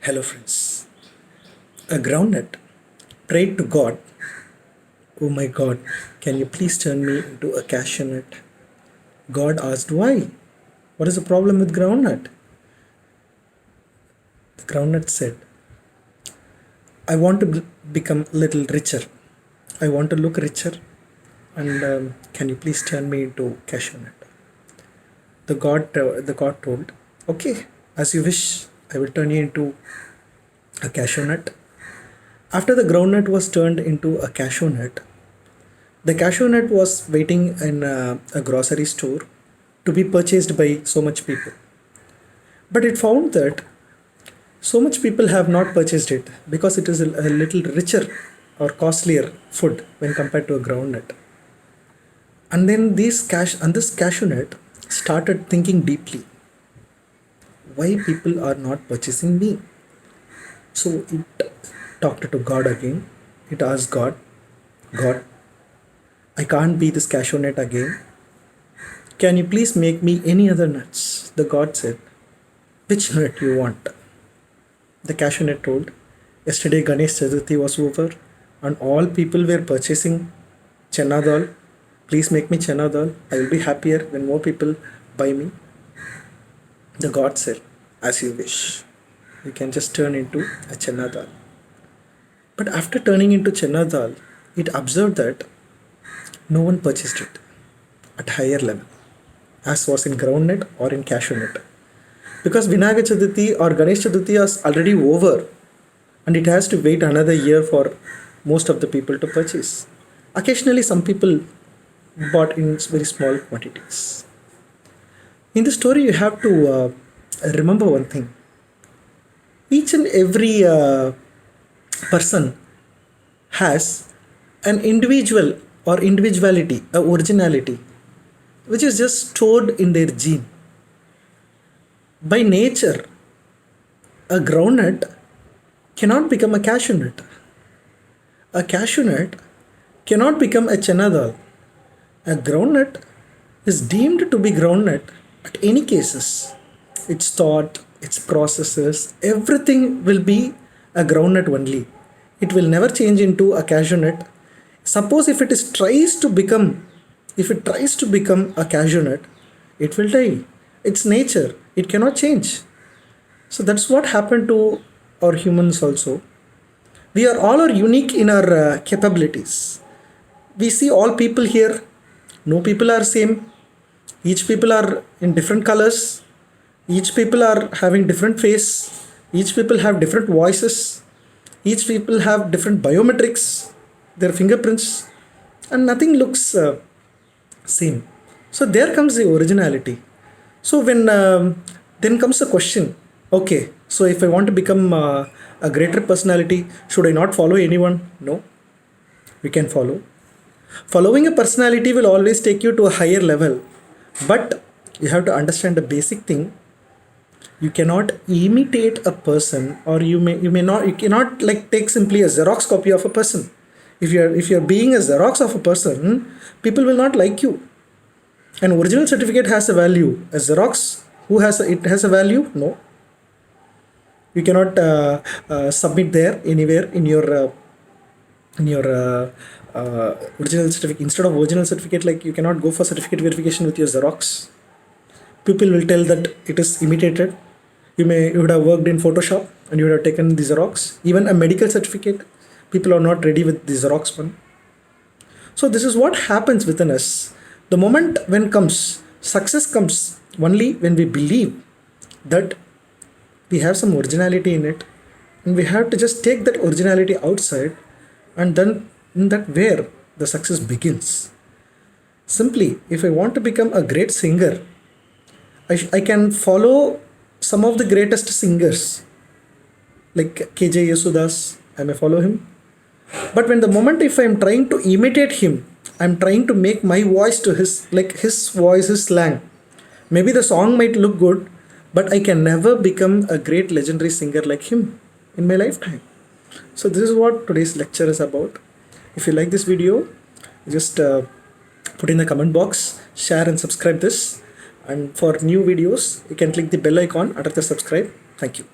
Hello, friends. A groundnut prayed to God, "Oh my God, can you please turn me into a cashew nut?" God asked, "Why? What is the problem with groundnut?" The groundnut said, "I want to become a little richer. I want to look richer, and can you please turn me into cashew nut?" The God told, "Okay, as you wish. I will turn you into a cashew nut." After the groundnut was turned into a cashew nut, the cashew nut was waiting in a grocery store to be purchased by so much people. But it found that so much people have not purchased it because it is a little richer or costlier food when compared to a groundnut. And then this cashew nut started thinking deeply, why people are not purchasing me? So it talked to God again. It asked God, "God, I can't be this cashew nut again. Can you please make me any other nuts?" The God said, "Which nut you want?" The cashew nut told, "Yesterday Ganesh Chaturthi was over and all people were purchasing chana dal. Please make me chana dal. I will be happier when more people buy me." The God said, "As you wish. You can just turn into a chana dal." But after turning into chana dal, it observed that no one purchased it at higher level, as was in groundnut or in cashew nut. Because Vinayak Chaturthi or Ganesh Chaturthi is already over and it has to wait another year for most of the people to purchase. Occasionally, some people bought in very small quantities. In the story, you have to remember one thing. Each and every person has an individual or individuality, a originality, which is just stored in their gene. By nature, a groundnut cannot become a cashew nut. A cashew nut cannot become a chana dal. A groundnut is deemed to be groundnut at any cases. Its thought, its processes, everything will be a groundnut only. It will never change into a cashew nut. Suppose if it tries to become a cashew nut, it will die. It's nature. It cannot change. So that's what happened to our humans also. We are unique in our capabilities. We see all people here. No people are same. Each people are in different colors. Each people are having different face. Each people have different voices. Each people have different biometrics, their fingerprints, and nothing looks same. So there comes the originality. So when then comes the question, okay, so if I want to become a greater personality, should I not follow anyone? No, we can follow. Following a personality will always take you to a higher level, but you have to understand the basic thing. You cannot imitate a person, or you cannot like take simply a Xerox copy of a person. If you're being a Xerox of a person, people will not like you. An original certificate has a value. A Xerox, it has a value? No. You cannot submit there anywhere in your original certificate. Instead of original certificate, like you cannot go for certificate verification with your Xerox. People will tell that it is imitated. You would have worked in Photoshop and you would have taken the Xerox. Even a medical certificate, people are not ready with the Xerox one. So this is what happens within us. The moment when success comes only when we believe that we have some originality in it, and we have to just take that originality outside, and then in that where the success begins. Simply, if I want to become a great singer, I can follow some of the greatest singers like KJ Yesudas. I may follow him. But when the moment if I'm trying to imitate him, I'm trying to make my voice to his voice, his slang. Maybe the song might look good, but I can never become a great legendary singer like him in my lifetime. So this is what today's lecture is about. If you like this video, just put in the comment box, share and subscribe this. And for new videos, you can click the bell icon under the subscribe. Thank you.